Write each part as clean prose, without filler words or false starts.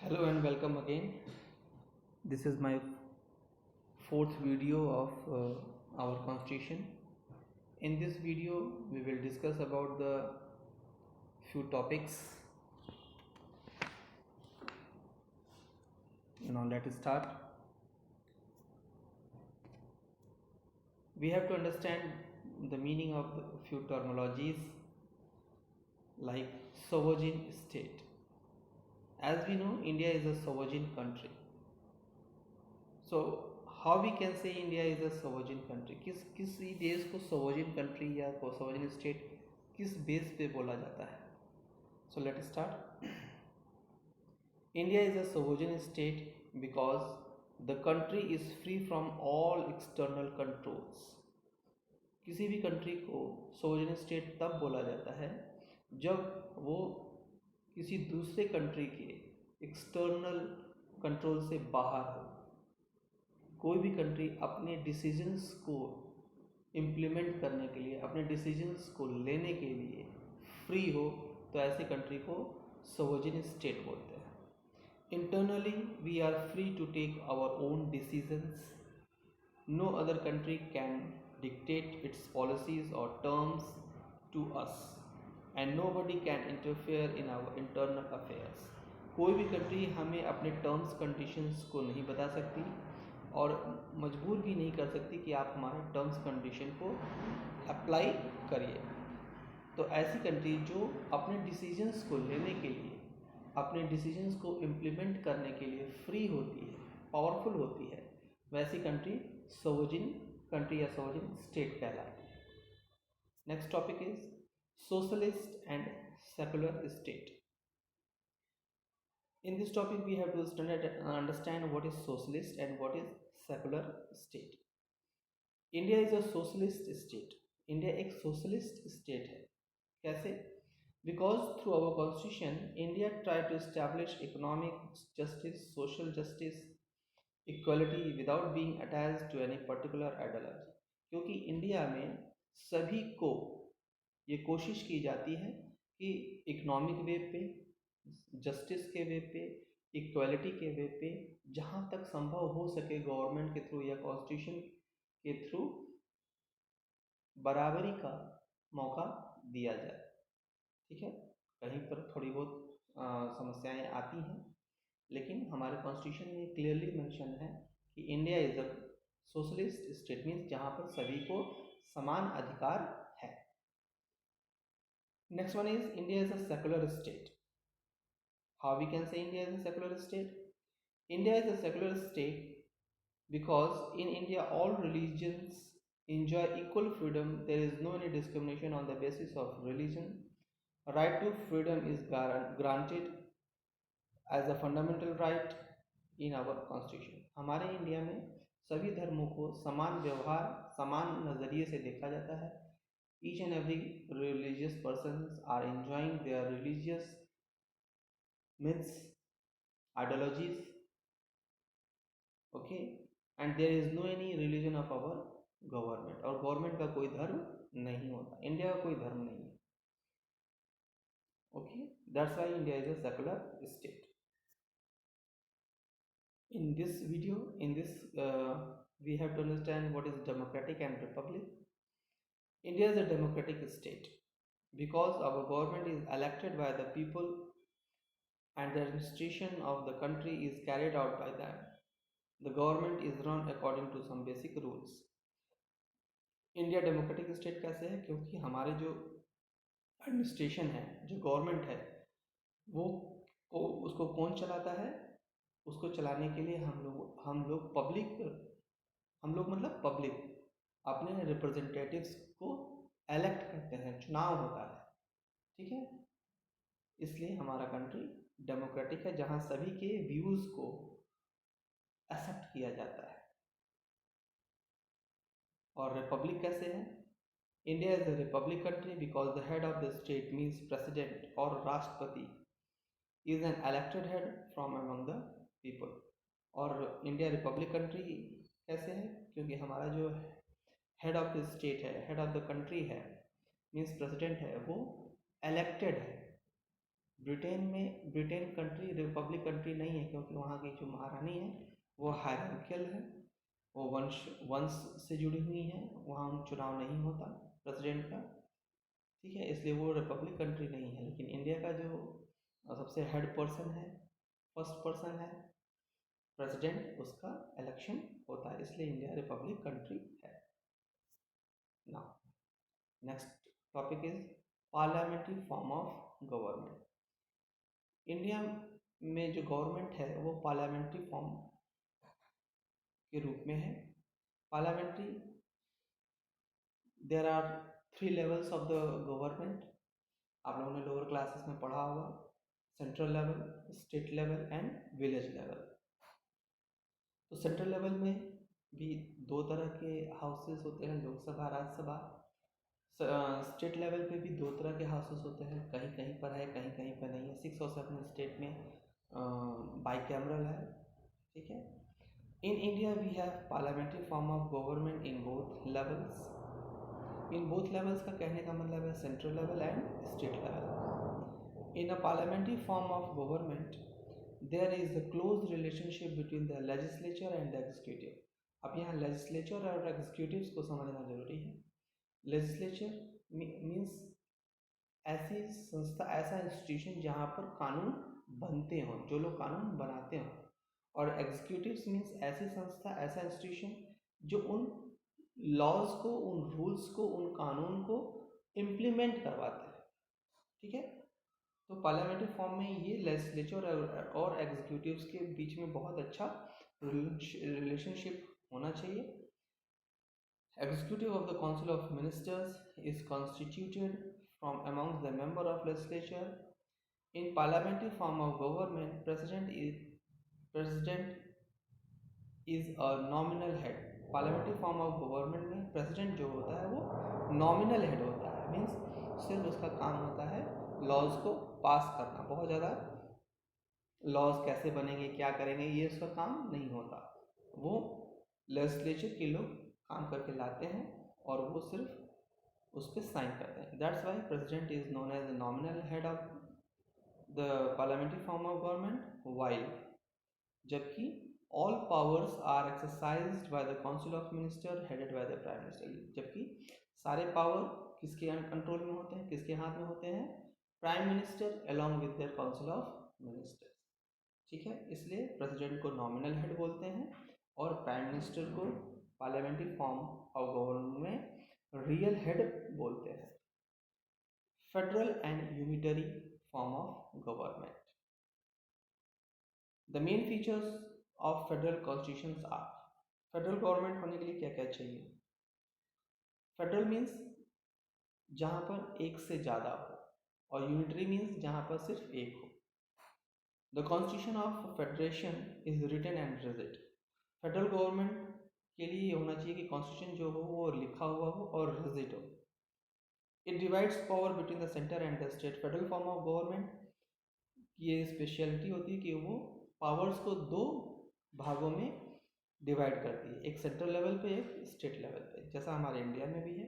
Hello and welcome again. This is my fourth video of our constitution. In this video, we will discuss about the few topics. Now let us start. We have to understand the meaning of the few terminologies like sovereign state. As we know, India is a sovereign country. So how we can say India is a sovereign country? किसी देश को sovereign country या sovereign state किस base पे बोला जाता है? So let's start. India is a sovereign state because the country is free from all external controls. किसी भी कंट्री को sovereign state तब बोला जाता है जब वो किसी दूसरे कंट्री के एक्सटर्नल कंट्रोल से बाहर हो। कोई भी कंट्री अपने डिसीजंस को इम्प्लीमेंट करने के लिए, अपने डिसीजंस को लेने के लिए फ्री हो, तो ऐसे कंट्री को सोवरेन स्टेट बोलते हैं। Internally we are free to take our own decisions. No other country can dictate its policies और terms to us and nobody can interfere in our internal affairs. कोई भी country हमें अपने terms conditions को नहीं बता सकती और मजबूर भी नहीं कर सकती कि आप हमारे टर्म्स कंडीशन को अप्लाई करिए. तो ऐसी कंट्री जो अपने डिसीजंस को लेने के लिए, अपने डिसीजंस को इम्प्लीमेंट करने के लिए फ्री होती है, पावरफुल होती है, वैसी कंट्री सोवरेन कंट्री या सोवरेन स्टेट कहलाती है. Next topic is socialist and secular state. In this topic, we have to understand what is socialist and what is secular state. India is a socialist state. India एक socialist state है. कैसे? Because through our constitution, India tried to establish economic justice, social justice, equality without being attached to any particular ideology. क्योंकि India में सभी को ये कोशिश की जाती है कि इकोनॉमिक वे पे, जस्टिस के वे पे, इक्वालिटी के वे पे जहाँ तक संभव हो सके गवर्नमेंट के थ्रू या कॉन्स्टिट्यूशन के थ्रू बराबरी का मौका दिया जाए. ठीक है, कहीं पर थोड़ी बहुत समस्याएं आती हैं, लेकिन हमारे कॉन्स्टिट्यूशन में क्लियरली मेंशन है कि India is a socialist state, means जहाँ पर सभी को समान अधिकार है. Next one is India is a secular state. How we can say India is a secular state? India is a secular state because in India all religions enjoy equal freedom. There is no any discrimination on the basis of religion. Right to freedom is granted as a fundamental right in our constitution. हमारे India में सभी धर्मों को समान व्यवहार, समान नज़रिए से देखा जाता है. Each and every religious persons are enjoying their religious myths, ideologies, okay, and there is no any religion of our government. और गवर्नमेंट का कोई धर्म नहीं होता, इंडिया का कोई धर्म नहीं है. okay, that's why India is a secular state. In this video, we have to understand what is democratic and republic. India is a democratic state because our government is elected by the people and the administration of the country is carried out by them. The government is run according to some basic rules. India democratic state कैसे है? क्योंकि हमारे जो administration है, जो government है, वो उसको कौन चलाता है? उसको चलाने के लिए हम लोग पब्लिक अपने रिप्रेजेंटेटिव्स को एलेक्ट करते हैं, चुनाव होता है. ठीक है, इसलिए हमारा कंट्री डेमोक्रेटिक है जहाँ सभी के व्यूज को एक्सेप्ट किया जाता है. और रिपब्लिक कैसे है? India is a republic country because the head of the state means president और राष्ट्रपति is an elected head from among the people. और इंडिया रिपब्लिक कंट्री कैसे है? क्योंकि हमारा जो हेड ऑफ द स्टेट है, हेड ऑफ द कंट्री है, मीन्स प्रेसिडेंट है, वो इलेक्टेड है. ब्रिटेन कंट्री रिपब्लिक कंट्री नहीं है, क्योंकि वहाँ की जो महारानी है वो हायरार्कियल है, वो वंश से जुड़ी हुई है, वहाँ चुनाव नहीं होता प्रेसिडेंट का, ठीक है, इसलिए वो रिपब्लिक कंट्री नहीं है। लेकिन इंडिया का जो सबसे हेड पर्सन है, फर्स्ट पर्सन है प्रेसिडेंट, उसका इलेक्शन होता है, इसलिए इंडिया रिपब्लिक कंट्री है। Now next topic is parliamentary form of government. India में जो गवर्नमेंट है वो पार्लियामेंट्री फॉर्म के रूप में है। Parliamentary, there are 3 levels of the government. आप लोगों ने लोअर क्लासेस में पढ़ा होगा, central level, state level and village level. तो सेंट्रल लेवल में भी 2 तरह के हाउसेस होते हैं, लोकसभा, राज्यसभा। स्टेट लेवल पे भी 2 तरह के हाउसेस होते हैं, कहीं कहीं पर है, कहीं कहीं पर नहीं है। 6 और 7 स्टेट में बाइकैमरल है, ठीक है। In India we have parliamentary form of government in both levels. In both levels का कहने का मतलब है central level and state level. In a parliamentary form of government there is a close relationship between the legislature and the executive. अब यहाँ legislature और executives को समझना जरूरी है। लेजिस्लेचर मीन्स ऐसी संस्था, ऐसा इंस्टीट्यूशन जहाँ पर कानून बनते हों, जो लोग कानून बनाते हों। और एग्जीक्यूटिव्स मीन्स ऐसी संस्था, ऐसा इंस्टीट्यूशन जो उन लॉज को, उन रूल्स को, उन कानून को इम्प्लीमेंट करवाते हैं, ठीक है। तो पार्लियामेंट्री फॉर्म में ये लेजिस्लेचर और एग्जीक्यूटिव्स के बीच में बहुत अच्छा रिलेशनशिप होना चाहिए। Executive of the Council of Ministers is constituted from amongst the member of legislature. In parliamentary form of government, president is a nominal head. Parliamentary form of government में president जो होता है वो nominal head होता है, means सिर्फ उसका काम होता है laws को पास करना। बहुत ज़्यादा laws कैसे बनेंगे, क्या करेंगे, ये उसका काम नहीं होता। वो legislature के लोग काम करके लाते हैं और वो सिर्फ उस पर साइन करते हैं। That's why president is known as the nominal head of the parliamentary form of government, while जबकि all powers are exercised by the council of minister headed by the prime minister. जबकि सारे power किसके control में होते हैं, किसके हाथ में होते हैं, prime minister along with their council of minister, ठीक है। इसलिए प्रेसिडेंट को नॉमिनल हेड बोलते हैं और प्राइम मिनिस्टर को पार्लियामेंट्री फॉर्म ऑफ गवर्नमेंट में रियल हेड बोलते हैं। Federal and unitary form of government. The main features of federal constitutions are, federal government होने के लिए क्या क्या चाहिए। फेडरल मीन्स जहाँ पर एक से ज़्यादा हो, और यूनिटरी मीन्स जहाँ पर सिर्फ एक हो। The constitution of federation is written and rigid. Federal government के लिए ये होना चाहिए कि कॉन्स्टिट्यूशन जो हो वो लिखा हुआ हो और रिजिड हो। It divides power between the centre and the state. Federal form of government की ये स्पेशलिटी होती है कि वो पावर्स को 2 भागों में डिवाइड करती है, एक सेंट्रल लेवल पे, एक स्टेट लेवल पे, जैसा हमारे इंडिया में भी है।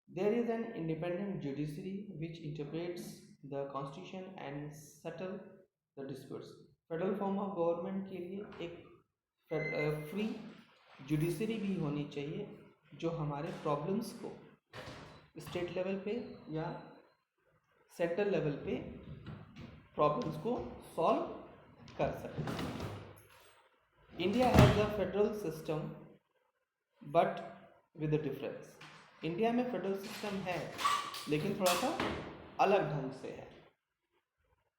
There is an independent judiciary which interprets the constitution and settle the disputes. Federal form of government के लिए एक फ्री जुडिशरी भी होनी चाहिए जो हमारे प्रॉब्लम्स को स्टेट लेवल पे या सेंट्रल लेवल पे प्रॉब्लम्स को सॉल्व कर सके। India has a federal system but with a difference. India में फेडरल सिस्टम है लेकिन थोड़ा सा अलग ढंग से है।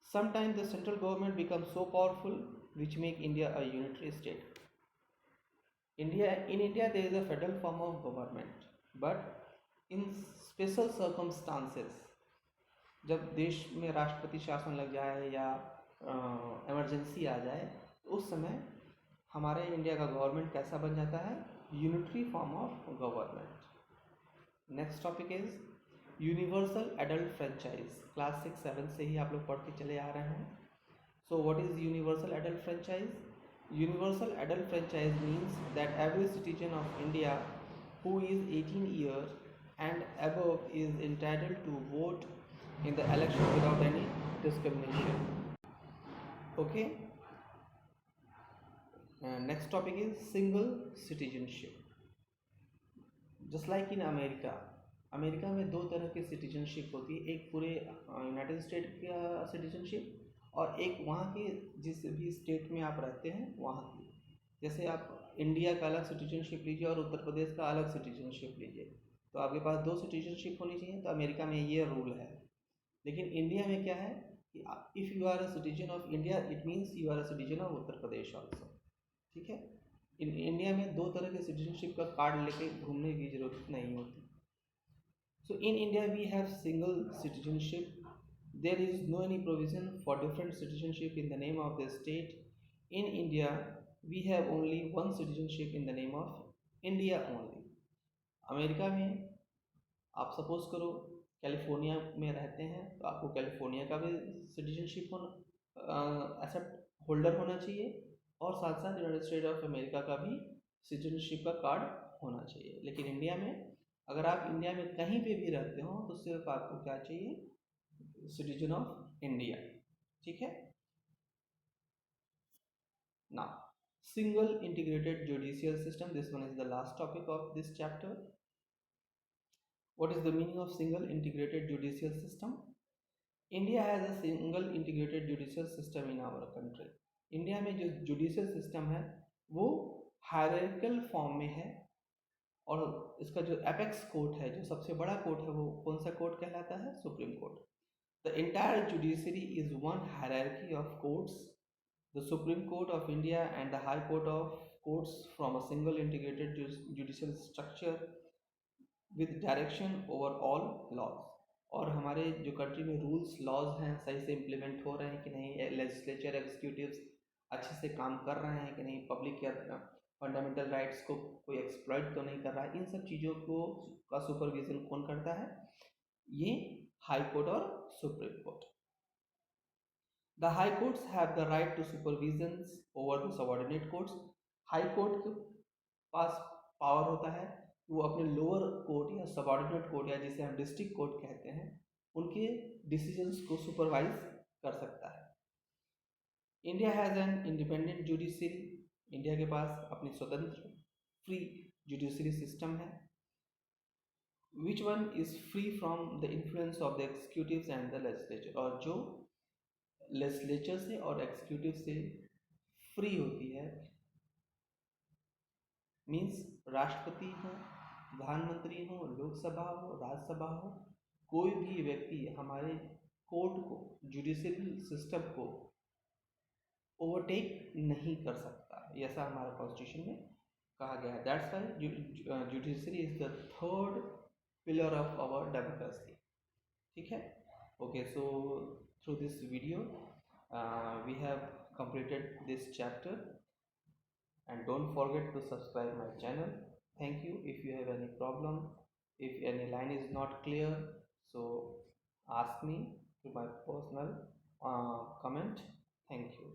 Sometimes the central government become so powerful which make India a unitary state. In India there is a federal form of government, but in special circumstances, जब देश में राष्ट्रपति शासन लग जाए या इमरजेंसी आ जाए तो उस समय हमारे इंडिया का गवर्नमेंट कैसा बन जाता है, unitary form of government. Next topic is universal adult franchise. Class 6-7 से ही आप लोग पढ़ के चले आ रहे हैं। So what is universal adult franchise? Universal adult franchise means that every citizen of India who is 18 years and above is entitled to vote in the election without any discrimination. Okay. Next topic is single citizenship. Just like in America, America में दो तरह की citizenship होती है, एक पूरे United state का citizenship और एक वहाँ के जिस भी स्टेट में आप रहते हैं वहाँ की। जैसे आप इंडिया का अलग सिटीजनशिप लीजिए और उत्तर प्रदेश का अलग सिटीजनशिप लीजिए, तो आपके पास दो सिटीजनशिप होनी चाहिए। तो अमेरिका में ये रूल है। लेकिन इंडिया में क्या है कि if you are a citizen of India it means you are a citizen of Uttar Pradesh also. ठीक है। इंडिया में दो तरह के सिटीजनशिप का कार्ड लेके घूमने की जरूरत नहीं होती। So in India we have single citizenship. There is no any provision for different citizenship in the name of the state. In India we have only one citizenship in the name of India only. America में आप suppose करो California में रहते हैं तो आपको California का भी सिटीजनशिप होना एक्सेप्ट होल्डर होना चाहिए और साथ साथ यूनाइटेड स्टेट ऑफ अमेरिका का भी सिटीजनशिप का कार्ड होना चाहिए। लेकिन इंडिया में अगर आप इंडिया में कहीं पे भी रहते हो तो सिर्फ आपको क्या चाहिए, सिटीजन ऑफ इंडिया। ठीक है ना। Single integrated judicial system, this one is the last topic of this chapter. What is the meaning of single integrated judicial system? India has a single integrated judicial system in our country. India में जो judicial system है वो hierarchical form में है और इसका जो apex court है, जो सबसे बड़ा कोर्ट है, वो कौन सा कोर्ट कहलाता है? Supreme court. The entire judiciary is one hierarchy of courts, the supreme court of India and the high court of courts from a single integrated judicial structure with direction over all laws. और हमारे जो country में rules laws हैं सही से implement हो रहे हैं कि नहीं, लेजिस्लेचर एग्जीक्यूटिव्स अच्छे से काम कर रहे हैं कि नहीं, पब्लिक या फंडामेंटल राइट्स को कोई एक्सप्लॉइट तो नहीं कर रहा है, इन सब चीज़ों को का सुपरविजन कौन करता है? ये हाई कोर्ट और supreme court. The high courts have the right to supervision over the subordinate courts. High court के पास पावर होता है, वो अपने लोअर कोर्ट या सबऑर्डिनेट कोर्ट या जिसे हम डिस्ट्रिक्ट कोर्ट कहते हैं उनके डिसीजंस को सुपरवाइज कर सकता है। India has an independent judiciary. India के पास अपनी स्वतंत्र फ्री जुडिशरी सिस्टम है। Which one is free from the influence of the executive and the legislature, और जो लेजिस्लेचर से और एग्जीक्यूटिव से फ्री होती है। मीन्स राष्ट्रपति हो, प्रधानमंत्री हो, लोकसभा हो, राज्यसभा हो, कोई भी व्यक्ति हमारे कोर्ट को, जुडिशियल सिस्टम को ओवरटेक नहीं कर सकता, ऐसा हमारे कॉन्स्टिट्यूशन में कहा गया है। That's why judiciary is the third pillar of our democracy. ठीक है। Okay, so through this video we have completed this chapter, and don't forget to subscribe my channel. Thank you. If you have any problem, if any line is not clear, so ask me through my personal comment. Thank you.